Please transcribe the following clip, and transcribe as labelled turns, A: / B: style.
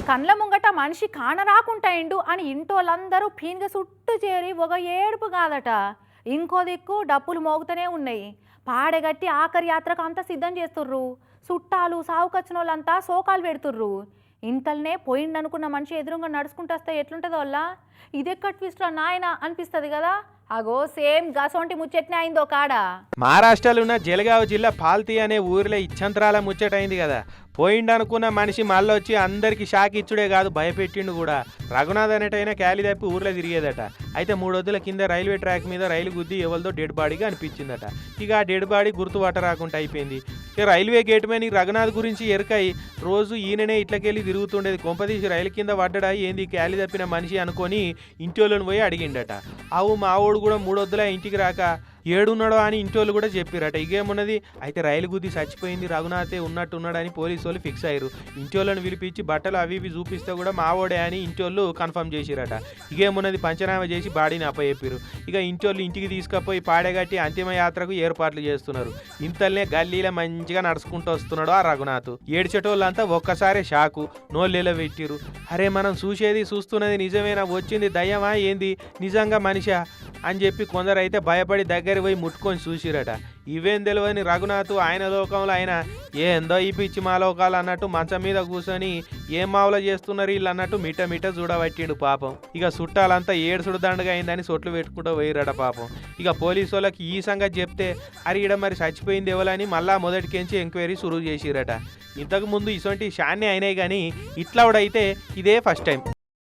A: కండ్ల ముంగట మనిషి కానరాకుంటాయిండు అని ఇంటోళ్ళందరూ పీనుగ చుట్టూ చేరి ఒక ఏడుపు కాదట. ఇంకో దిక్కు డప్పులు మోగుతూనే ఉన్నాయి. పాడెగట్టి ఆఖరి యాత్రకు అంతా సిద్ధం చేస్తుర్రు. చుట్టాలు సావుకొచ్చిన వాళ్ళంతా శోకాలు పెడుతుర్రు. ఇంతల్నే పోయిండనుకున్న మనిషి ఎదురుగా నడుచుకుంటూ వస్తే ఎట్లుంటుందో వల్ల ఇదెక్క ట్విస్ట్ నాయన అనిపిస్తుంది కదా. అగో సేమ్ గసొంటి ముచ్చట్నే అయిందో కాడ.
B: మహారాష్ట్రలో ఉన్న జలగావ్ జిల్లా పాల్తీ అనే ఊరిలో ఇచ్చంతరాల ముచ్చటైంది కదా. పోయిండనుకున్న మనిషి మళ్ళీ వచ్చి అందరికి షాక్ ఇచ్చుడే కాదు భయపెట్టిండు కూడా. రఘునాథ్ అనేటైనా క్యాలీ తప్పి ఊర్లో తిరిగేదట. అయితే 3 రోజుల కింద రైల్వే ట్రాక్ మీద రైలు గుద్ది ఎవరిదో డెడ్ బాడీగా అనిపించిందట. ఇక ఆ డెడ్ బాడీ గుర్తుపట్ట రాకుండా అయిపోయింది. ఇక రైల్వే గేట్ మీద రఘునాథ్ గురించి ఎరకై రోజు ఈయననే ఇట్లకెళ్ళి తిరుగుతుండేది. కొంపదీసి రైలు కింద పడ్డడా ఏంది క్యాలీ తప్పిన మనిషి అనుకొని ఇంటిలోని పోయి అడిగిండట. అవు మావోడు కూడా 3 వద్దుల ఇంటికి రాక ఏడున్నాడో అని ఇంటోళ్ళు కూడా చెప్పారట. ఇకేమున్నది అయితే రైలు గుద్ది చచ్చిపోయింది రఘునాథే ఉన్నట్టున్నాడని పోలీసు వాళ్ళు ఫిక్స్ అయ్యారు. ఇంటోళ్ళని పిలిపించి బట్టలు అవి ఇవి చూపిస్తే కూడా మావోడే అని ఇంటోళ్ళు కన్ఫర్మ్ చేసిరట. ఇకేమున్నది పంచనామా చేసి బాడీని అప్పచెప్పారు. ఇక ఇంటోళ్ళు ఇంటికి తీసుకుపోయి పాడేగట్టి అంతిమ యాత్రకు ఏర్పాట్లు చేస్తున్నారు. ఇంతల్నే గల్లీలో మంచిగా నడుచుకుంటూ వస్తున్నాడు ఆ రఘునాథ్. ఏడ్చేటోళ్ళంతా ఒక్కసారి షాకు నోళ్ళెల పెట్టిరు. అరే మనం చూస్తున్నది నిజమేనా, వచ్చింది దయ్యమా ఏంది నిజంగా మనిషా అని చెప్పి కొందరు అయితే భయపడి దగ్గర పోయి ముట్టుకొని చూసిరట. ఇవేం తెలియని రఘునాథ్ ఆయన లోకంలో ఆయన ఏందో ఈ పిచ్చి మా లోకాలు అన్నట్టు మంచం మీద కూర్చొని ఏం మావులో చేస్తున్నారు వీళ్ళు అన్నట్టు మిట చూడబట్టిండు పాపం. ఇక చుట్టాలంతా ఏడుసుడు దండగా అయిందని సొట్లు పెట్టుకుంటూ పోయిరట పాపం. ఇక పోలీసు వాళ్ళకి ఈ సంగతి చెప్తే అరిగడ మరి చచ్చిపోయింది ఎవలని మళ్ళా మొదటికెంచి ఎంక్వైరీ సురువు చేసిరట. ఇంతకు ముందు ఇటువంటి షాన్ని అయినాయి కానీ ఇట్లా కూడా అయితే ఇదే ఫస్ట్ టైం.